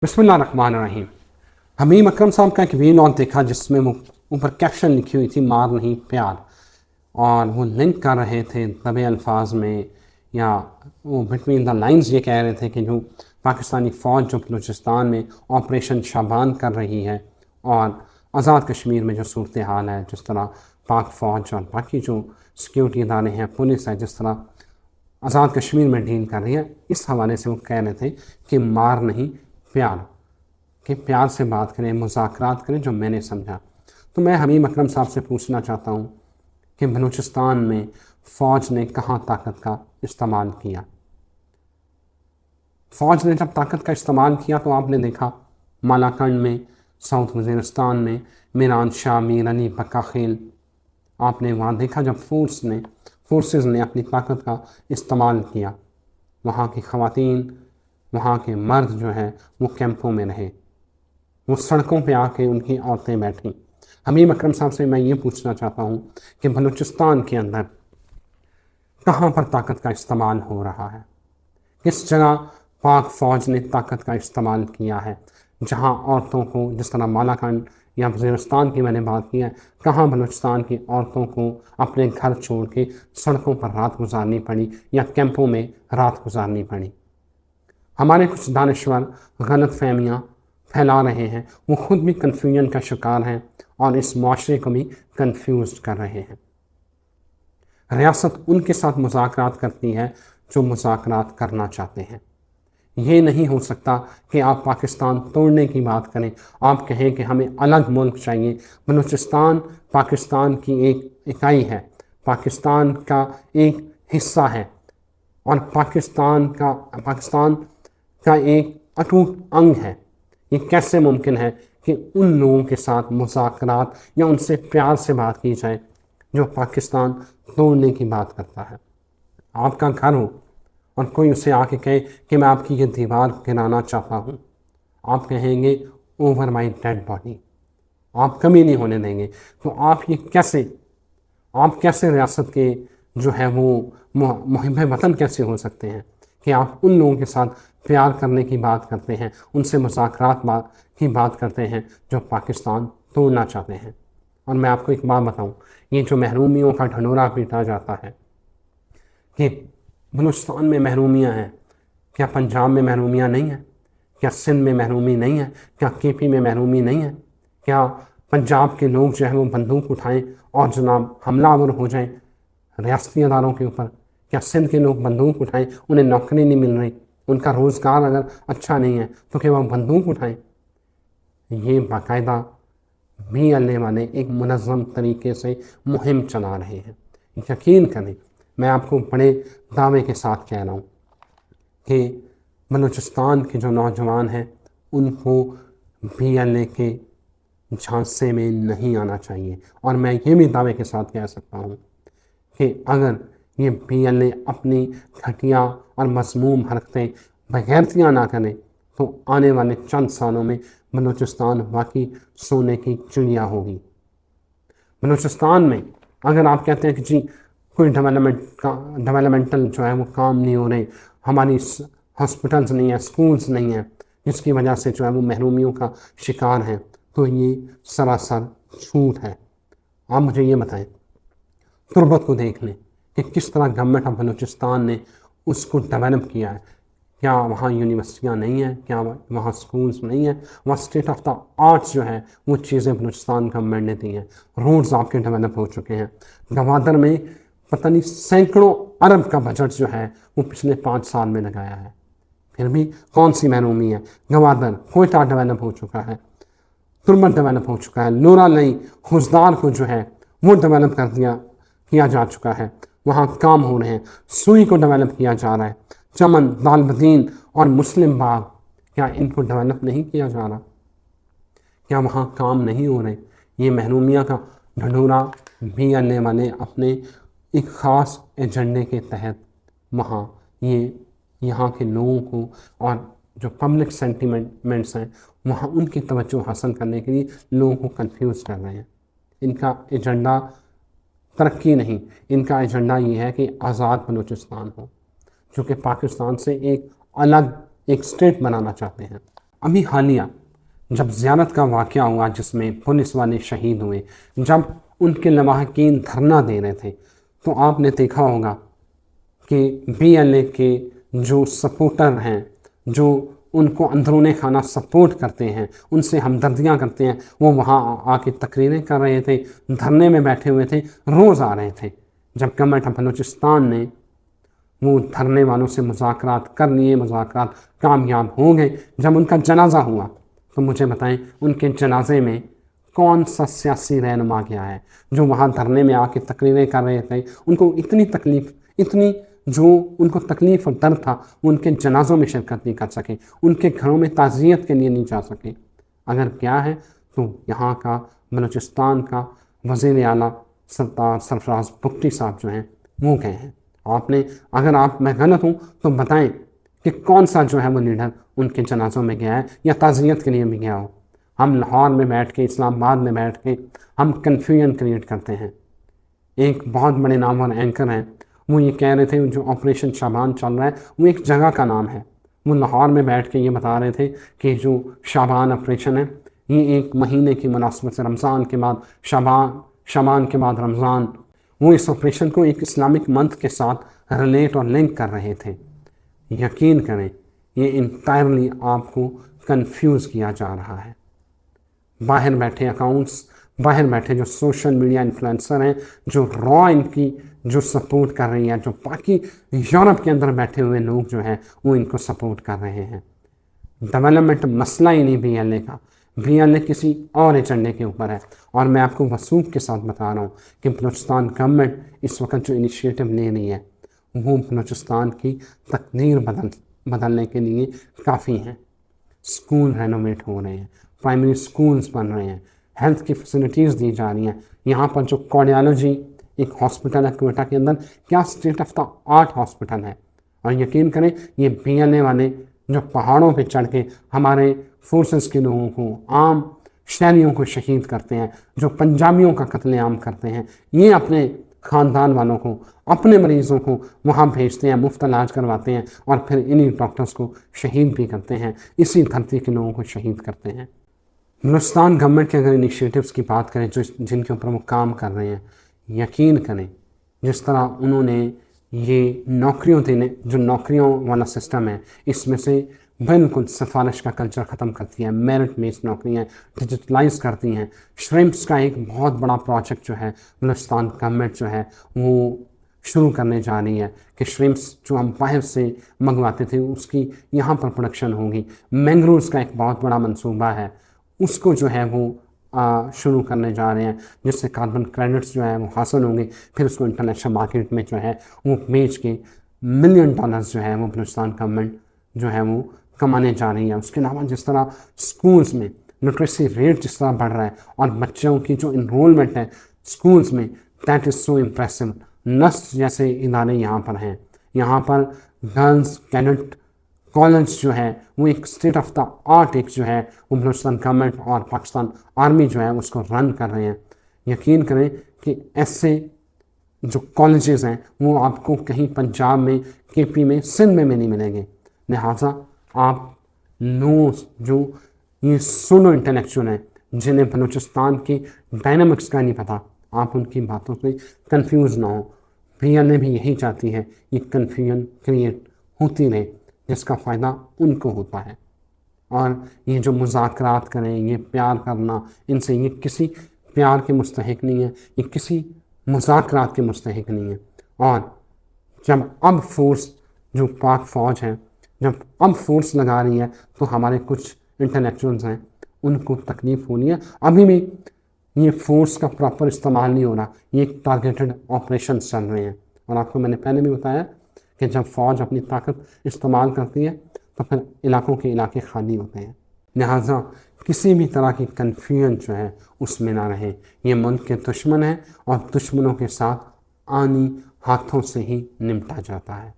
बिस्मिल्लाहिर्रहमानिर्रहीम। हमीम अकरम साहब का एक वीडियो देखा जिसमें वो ऊपर कैप्शन लिखी हुई थी मार नहीं प्यार, और वो लिंक कर रहे थे दबे अल्फाज में, या वो बिटवीन द लाइंस ये कह रहे थे कि जो पाकिस्तानी फ़ौज जो बलूचिस्तान में ऑपरेशन शाबान कर रही है और आज़ाद कश्मीर में जो सूरत हाल है, जिस तरह पाक फ़ौज और बाकी जो सिक्योरिटी इदारे हैं, पुलिस है, जिस तरह आज़ाद कश्मीर में डील कर रही है, इस हवाले से वो कह रहे थे कि मार नहीं प्यार, कि प्यार से बात करें, मुज़ाकरात करें, जो मैंने समझा। तो मैं हमीम अकरम साहब से पूछना चाहता हूँ कि बलूचिस्तान में फ़ौज ने कहाँ ताकत का इस्तेमाल किया। फ़ौज ने जब ताकत का इस्तेमाल किया तो आपने देखा मालाकंड में, साउथ वज़ीरिस्तान में, मीरान शाह, मीर अली बकाखिल, आपने वहाँ देखा जब फोर्सेस ने अपनी ताकत का इस्तेमाल किया। वहाँ की ख़वातीन, वहाँ के मर्द जो हैं वो कैंपों में रहे, वो सड़कों पे आके उनकी औरतें बैठीं। हमीम अकरम साहब से मैं ये पूछना चाहता हूँ कि बलूचिस्तान के अंदर कहाँ पर ताकत का इस्तेमाल हो रहा है, किस जगह पाक फ़ौज ने ताकत का इस्तेमाल किया है, जहाँ औरतों को, जिस तरह मालाकंड या वज़ीरिस्तान की मैंने बात की है, कहाँ बलूचिस्तान की औरतों को अपने घर छोड़ के सड़कों पर रात गुजारनी पड़ी या कैंपों में रात गुजारनी पड़ी। हमारे कुछ दानिश्वर गलत फहमियाँ फैला रहे हैं, वो ख़ुद भी कन्फ्यूजन का शिकार हैं और इस माशरे को भी कन्फ्यूज कर रहे हैं। रियासत उनके साथ मुज़ाकरात करती है जो मुज़ाकरात करना चाहते हैं। ये नहीं हो सकता कि आप पाकिस्तान तोड़ने की बात करें, आप कहें कि हमें अलग मुल्क चाहिए। बलूचिस्तान पाकिस्तान की एक इकाई है, पाकिस्तान का एक हिस्सा है, और पाकिस्तान का एक अटूट अंग है। ये कैसे मुमकिन है कि उन लोगों के साथ मुज़ाकरात या उनसे प्यार से बात की जाए जो पाकिस्तान तोड़ने की बात करता है। आपका घर हो और कोई उसे आके कहे कि मैं आपकी ये दीवार गिराना चाहता हूँ, आप कहेंगे ओवर माई डेड बॉडी, आप कभी नहीं होने देंगे। तो आप कैसे रियासत के जो है वो मुहिब वतन कैसे हो सकते हैं कि आप उन लोगों के साथ प्यार करने की बात करते हैं, उनसे मुज़ाकरात की बात करते हैं जो पाकिस्तान तोड़ना चाहते हैं। और मैं आपको एक बात बताऊं, ये जो महरूमियों का ढंढोरा पीटा जाता है कि बलूचिस्तान में महरूमियाँ हैं, क्या पंजाब में महरूमियाँ नहीं हैं? क्या सिंध में महरूमी नहीं है? क्या केपी में महरूमी नहीं है? क्या पंजाब के लोग जो है वो बंदूक उठाएं और जनाब हमलावर हो जाएं रियासती अदारों के ऊपर? क्या सिंध के लोग बंदूक उठाएं, उन्हें नौकरी नहीं मिल रही, उनका रोज़गार अगर अच्छा नहीं है तो क्या वह बंदूक उठाएं? ये बाकायदा BLA वाले एक मुनज़्ज़म तरीके से मुहिम चला रहे हैं। यकीन करें, मैं आपको बड़े दावे के साथ कह रहा हूँ कि बलूचिस्तान के जो नौजवान हैं उनको BLA के झांसे में नहीं आना चाहिए। और मैं ये भी दावे के साथ कह सकता हूँ कि अगर ये BLA अपनी घटिया और मज़मूम हरकतें बग़ैरतियाँ ना करें तो आने वाले चंद सालों में बलूचिस्तान वाकई सोने की चिड़िया होगी। बलूचिस्तान में अगर आप कहते हैं कि जी कोई डेवलपमेंटल जो है वो काम नहीं हो रहे, हमारी हॉस्पिटल्स नहीं है, स्कूल्स नहीं है, जिसकी वजह से जो है वो महरूमियों का शिकार हैं, तो ये सरासर झूठ है। आप मुझे ये बताएं, तुर्बत को देख लें कि किस तरह गवर्नमेंट ऑफ बलूचिस्तान ने उसको डेवलप किया है। क्या वहाँ यूनिवर्सिटियाँ नहीं हैं? क्या वहाँ स्कूल्स नहीं हैं? वहाँ स्टेट ऑफ द आर्ट्स जो है वो चीज़ें बलूचिस्तान गवर्नमेंट ने दी हैं। रोड्स आपके डेवलप हो चुके हैं। गवादर में पता नहीं सैकड़ों अरब का बजट जो है वो पिछले 5 साल में लगाया है, फिर भी कौन सी महरूमी है? गवादर, कोयटा डेवलप हो चुका है, तुर्बत डेवलप हो चुका है, लोरा नई खुजदार को जो है वो डेवलप किया जा चुका है, वहाँ काम हो रहे हैं। सुई को डेवलप किया जा रहा है। चमन, दालबदीन और मुस्लिम बाग, क्या इनको डेवलप नहीं किया जा रहा? क्या वहाँ काम नहीं हो रहे? ये महरूमिया का ढंढोरा BLA वाले अपने एक ख़ास एजेंडे के तहत वहाँ यहाँ के लोगों को और जो पब्लिक सेंटिमेंट्स हैं वहाँ उनकी तवज्जो हासिल करने के लिए लोगों को कंफ्यूज कर रहे हैं। इनका एजेंडा तरक्की नहीं, इनका एजेंडा ये है कि आज़ाद बलूचिस्तान हो, जो कि पाकिस्तान से एक अलग एक स्टेट बनाना चाहते हैं। अभी हालिया जब ज़ियारत का वाक़या हुआ जिसमें पुलिस वाले शहीद हुए, जब उनके लवाहकीन धरना दे रहे थे, तो आपने देखा होगा कि बीएलए के जो सपोर्टर हैं, जो उनको अंदरूनी खाना सपोर्ट करते हैं, उनसे हमदर्दियाँ करते हैं, वो वहाँ आके तकरीरें कर रहे थे, धरने में बैठे हुए थे, रोज़ आ रहे थे। जब गवर्नमेंट ऑफ बलूचिस्तान ने वो धरने वालों से मुज़ाकरात कर लिए, मुज़ाकरात कामयाब हो गए, जब उनका जनाजा हुआ तो मुझे बताएं उनके जनाजे में कौन सा सियासी रहनुमा गया है जो वहाँ धरने में आके तकरीरें कर रहे थे। उनको इतनी तकलीफ़, इतनी जो उनको तकलीफ़ और दर्द था, वो उनके जनाज़ों में शिरकत नहीं कर सके, उनके घरों में ताज़ियत के लिए नहीं जा सके। अगर क्या है तो यहाँ का बलूचिस्तान का वज़ीर आला सरदार सरफराज भुट्टी साहब जो हैं वो गए हैं। आपने, अगर मैं गलत हूँ तो बताएं कि कौन सा जो है वो लीडर उनके जनाज़ों में गया है या ताज़ियत के लिए भी गया हो। हम लाहौर में बैठ के, इस्लामाबाद में बैठ के हम कन्फ्यूजन क्रिएट करते हैं। एक बहुत बड़े नामवर एंकर हैं, वो ये कह रहे थे जो ऑपरेशन शाबान चल रहा है वो एक जगह का नाम है। वो लाहौर में बैठ के ये बता रहे थे कि जो शाबान ऑपरेशन है ये एक महीने की मुनासबत से रमज़ान के बाद शाबान के बाद रमज़ान, वो इस ऑपरेशन को एक इस्लामिक मंथ के साथ रिलेट और लिंक कर रहे थे। यकीन करें ये इंटायरली आपको कंफ्यूज किया जा रहा है। बाहर बैठे अकाउंट्स, बाहर बैठे जो सोशल मीडिया इन्फ्लुएंसर हैं, जो रॉ इनकी जो सपोर्ट कर रही है, जो बाकी यूरोप के अंदर बैठे हुए लोग जो हैं वो इनको सपोर्ट कर रहे हैं। डेवलपमेंट मसला ही नहीं बीएलए का, बीएलए किसी और एजेंडे के ऊपर है। और मैं आपको वसूख के साथ बता रहा हूँ कि बलूचिस्तान गवर्नमेंट इस वक्त जो इनिशिएटिव ले रही है वो बलूचिस्तान की तकदीर बदलने के लिए काफ़ी है। स्कूल रेनोवेट हो रहे हैं, प्राइमरी स्कूल्स बन रहे हैं, हेल्थ की फैसिलिटीज़ दी जा रही हैं। यहाँ पर जो कार्डियोलॉजी एक हॉस्पिटल है क्वेटा के अंदर, क्या state of the art hospital है। और यकीन करें ये बीएलए वाले जो पहाड़ों पे चढ़ के हमारे फोर्सेस के लोगों को, आम शहरियों को शहीद करते हैं, जो पंजाबियों का कत्लेआम करते हैं, ये अपने ख़ानदान वालों को, अपने मरीज़ों को वहाँ भेजते हैं, मुफ्त इलाज करवाते हैं और फिर इन्हीं डॉक्टर्स को शहीद भी करते हैं, इसी धरती के लोगों को शहीद करते हैं। हिंदुस्तान गवर्नमेंट के अगर इनिशिएटिव्स की बात करें जो जिनके ऊपर वो काम कर रहे हैं, यकीन करें जिस तरह उन्होंने ये नौकरियों देने, जो नौकरियों वाला सिस्टम है, इसमें से बिल्कुल सिफारिश का कल्चर ख़त्म करती है, मेरिट बेस्ड नौकरियाँ डिजिटलाइज करती हैं। श्रिम्प्स का एक बहुत बड़ा प्रोजेक्ट जो है बलूचिस्तान गवर्नमेंट जो है वो शुरू करने जा रही है कि श्रिम्प्स जो हम बाहर से मंगवाते थे उसकी यहाँ पर प्रोडक्शन होगी। मैंग्रोव्स का एक बहुत बड़ा मंसूबा है, उसको जो है वो शुरू करने जा रहे हैं, जिससे कार्बन क्रेडिट्स जो है वो हासिल होंगे, फिर उसको इंटरनेशनल मार्केट में जो है वो बेच के $1 मिलियन जो है वो बलूचिस्तान गवर्नमेंट जो है वो कमाने जा रही है। उसके अलावा जिस तरह स्कूल्स में लिटरेसी रेट जिस तरह बढ़ रहा है और बच्चों की जो इनरोलमेंट है स्कूल्स में, that is so impressive. NUST जैसे इदारे यहाँ पर हैं, यहाँ पर गर्ल्स कैडेट कॉलेज जो है वो एक स्टेट ऑफ द आर्ट एक जो है वो बलूचिस्तान गवर्नमेंट और पाकिस्तान आर्मी जो है उसको रन कर रहे हैं। यकीन करें कि ऐसे जो कॉलेजेस हैं वो आपको कहीं पंजाब में, केपी में, सिंध में नहीं मिलेंगे। लिहाजा आप लोग जो ये सोलो इंटेलेक्चुअल हैं जिन्हें बलूचिस्तान की डायनामिक्स का नहीं पता, आप उनकी बातों से कंफ्यूज ना हो। बीएलए भी यही चाहती है ये कन्फ्यूजन क्रिएट होती रहे जिसका फ़ायदा उनको होता है। और ये जो मुज़ाकरात करें, ये प्यार करना इनसे, ये किसी प्यार के मुस्तहिक नहीं है, ये किसी मुज़ाकरात के मुस्तहिक नहीं है। और जब अब फोर्स जो पाक फ़ौज है जब अब फोर्स लगा रही है तो हमारे कुछ इंटेलेक्चुअल्स हैं उनको तकलीफ़ होनी है। अभी भी ये फोर्स का प्रॉपर इस्तेमाल नहीं हो रहा, ये टारगेटेड ऑपरेशन चल रहे हैं। और आपको मैंने पहले भी बताया कि जब फ़ौज अपनी ताकत इस्तेमाल करती है तो फिर इलाकों के इलाके खाली होते हैं। लिहाजा किसी भी तरह की कन्फ्यूजन जो है उसमें ना रहे। ये मुल्क के दुश्मन हैं और दुश्मनों के साथ आनी हाथों से ही निपटा जाता है।